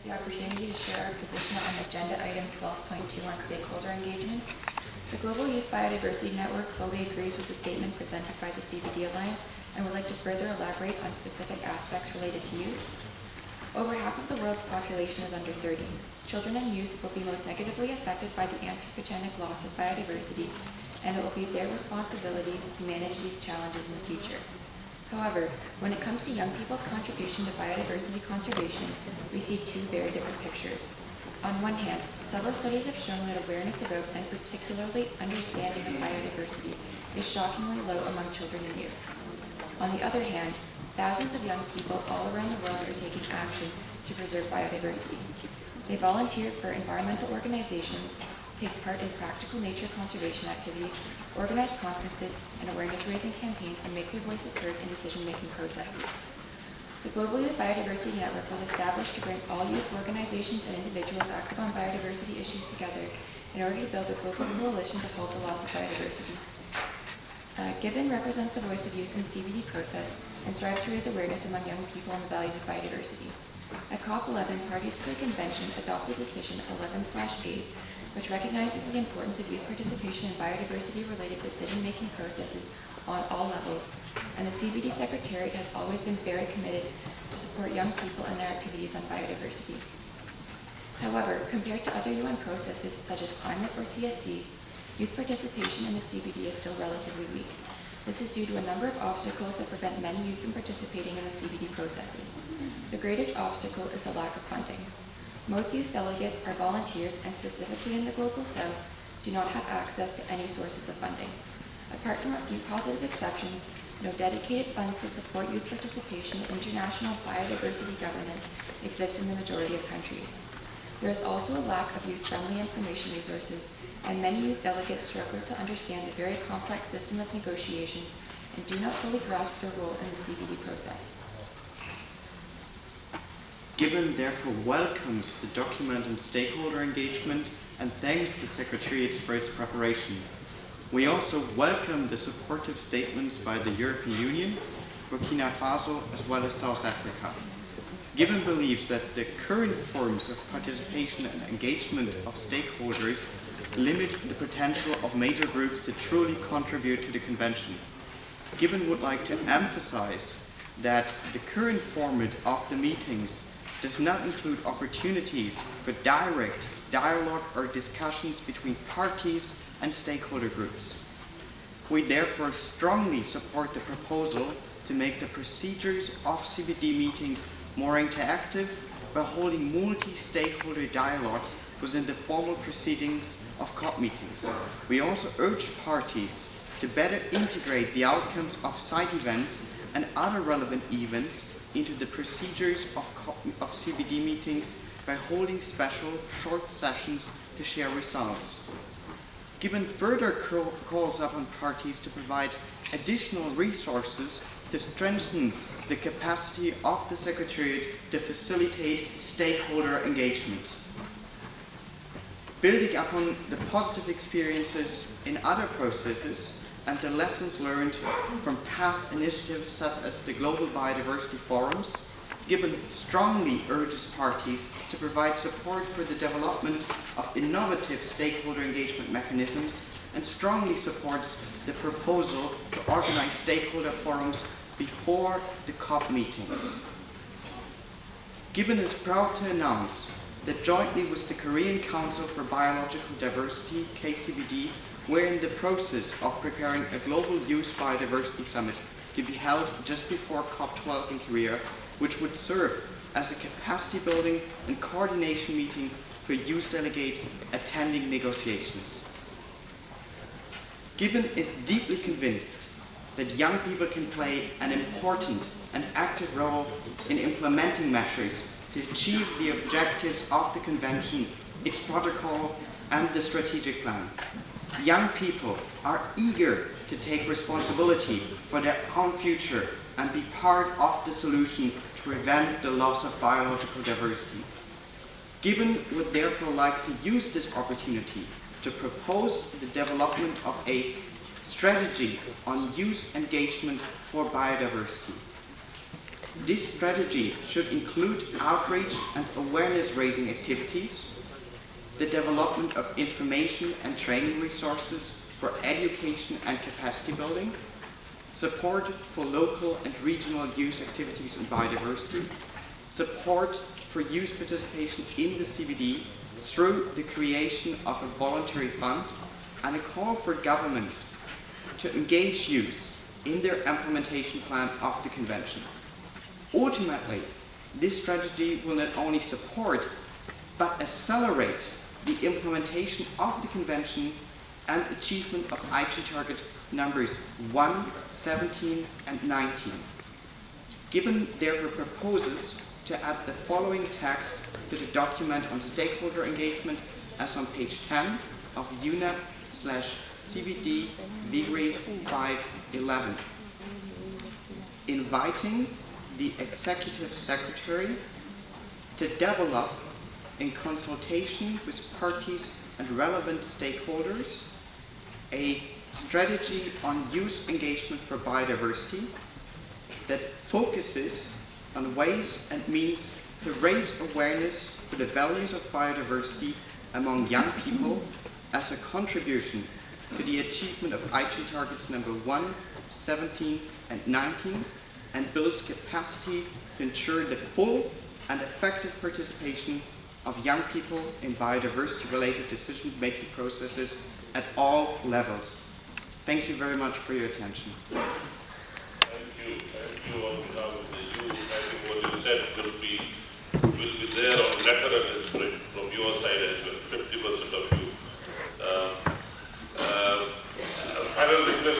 the opportunity to share our position on agenda item 12.2 on stakeholder engagement. The Global Youth Biodiversity Network fully agrees with the statement presented by the CBD Alliance and would like to further elaborate on specific aspects related to youth. Over half of the world's population is under 30. Children and youth will be most negatively affected by the anthropogenic loss of biodiversity, and it will be their responsibility to manage these challenges in the future. However, when it comes to young people's contribution to biodiversity conservation, we see two very different pictures. On one hand, several studies have shown that awareness about and particularly understanding of biodiversity is shockingly low among children and youth. On the other hand, thousands of young people all around the world are taking action to preserve biodiversity. They volunteer for environmental organizations, take part in practical nature conservation activities, organize conferences and awareness-raising campaigns, and make their voices heard in decision-making processes. The Global Youth Biodiversity Network was established to bring all youth organizations and individuals active on biodiversity issues together in order to build a global coalition to halt the loss of biodiversity. GYBN represents the voice of youth in the CBD process and strives to raise awareness among young people on the values of biodiversity. At COP11, parties to the convention adopted Decision 11/8, which recognizes the importance of youth participation in biodiversity-related decision-making processes on all levels, and the CBD Secretariat has always been very committed to support young people in their activities on biodiversity. However, compared to other UN processes such as climate or CSD, youth participation in the CBD is still relatively weak. This is due to a number of obstacles that prevent many youth from participating in the CBD processes. The greatest obstacle is the lack of funding. Most youth delegates are volunteers, and specifically in the Global South, do not have access to any sources of funding. Apart from a few positive exceptions, no dedicated funds to support youth participation in international biodiversity governance exist in the majority of countries. There is also a lack of youth-friendly information resources, and many youth delegates struggle to understand the very complex system of negotiations and do not fully grasp their role in the CBD process. GYBN therefore welcomes the document on stakeholder engagement and thanks the Secretariat for its preparation. We also welcome the supportive statements by the European Union, Burkina Faso, as well as South Africa. GYBN believes that the current forms of participation and engagement of stakeholders limit the potential of major groups to truly contribute to the convention. GYBN would like to emphasize that the current format of the meetings does not include opportunities for direct dialogue or discussions between parties and stakeholder groups. We therefore strongly support the proposal to make the procedures of CBD meetings more interactive by holding multi-stakeholder dialogues within the formal proceedings of COP meetings. We also urge parties to better integrate the outcomes of side events and other relevant events into the procedures of CBD meetings by holding special short sessions to share results. GYBN further calls upon parties to provide additional resources to strengthen the capacity of the Secretariat to facilitate stakeholder engagement. Building upon the positive experiences in other processes and the lessons learned from past initiatives such as the Global Biodiversity Forums, GYBN strongly urges parties to provide support for the development of innovative stakeholder engagement mechanisms and strongly supports the proposal to organize stakeholder forums before the COP meetings. GYBN is proud to announce that jointly with the Korean Council for Biological Diversity, KCBD, we're in the process of preparing a Global Youth Biodiversity Summit to be held just before COP12 in Korea, which would serve as a capacity building and coordination meeting for youth delegates attending negotiations. GYBN is deeply convinced that young people can play an important and active role in implementing measures to achieve the objectives of the convention, its protocol, and the strategic plan. Young people are eager to take responsibility for their own future and be part of the solution to prevent the loss of biological diversity. GYBN would therefore like to use this opportunity to propose the development of a strategy on youth engagement for biodiversity. This strategy should include outreach and awareness-raising activities, the development of information and training resources for education and capacity building, support for local and regional youth activities in biodiversity, support for youth participation in the CBD through the creation of a voluntary fund, and a call for governments to engage youth in their implementation plan of the Convention. Ultimately, this strategy will not only support but accelerate the implementation of the Convention and achievement of IG target numbers 1, 17 and 19. GYBN therefore proposes to add the following text to the document on stakeholder engagement as on page 10 of UNEP/CBD WGRI 511, inviting the Executive Secretary to develop, in consultation with parties and relevant stakeholders, a strategy on youth engagement for biodiversity that focuses on ways and means to raise awareness for the values of biodiversity among young people as a contribution to the achievement of IG targets number 1, 17 and 19, and builds capacity to ensure the full and effective participation of young people in biodiversity-related decision-making processes at all levels. Thank you very much for your attention.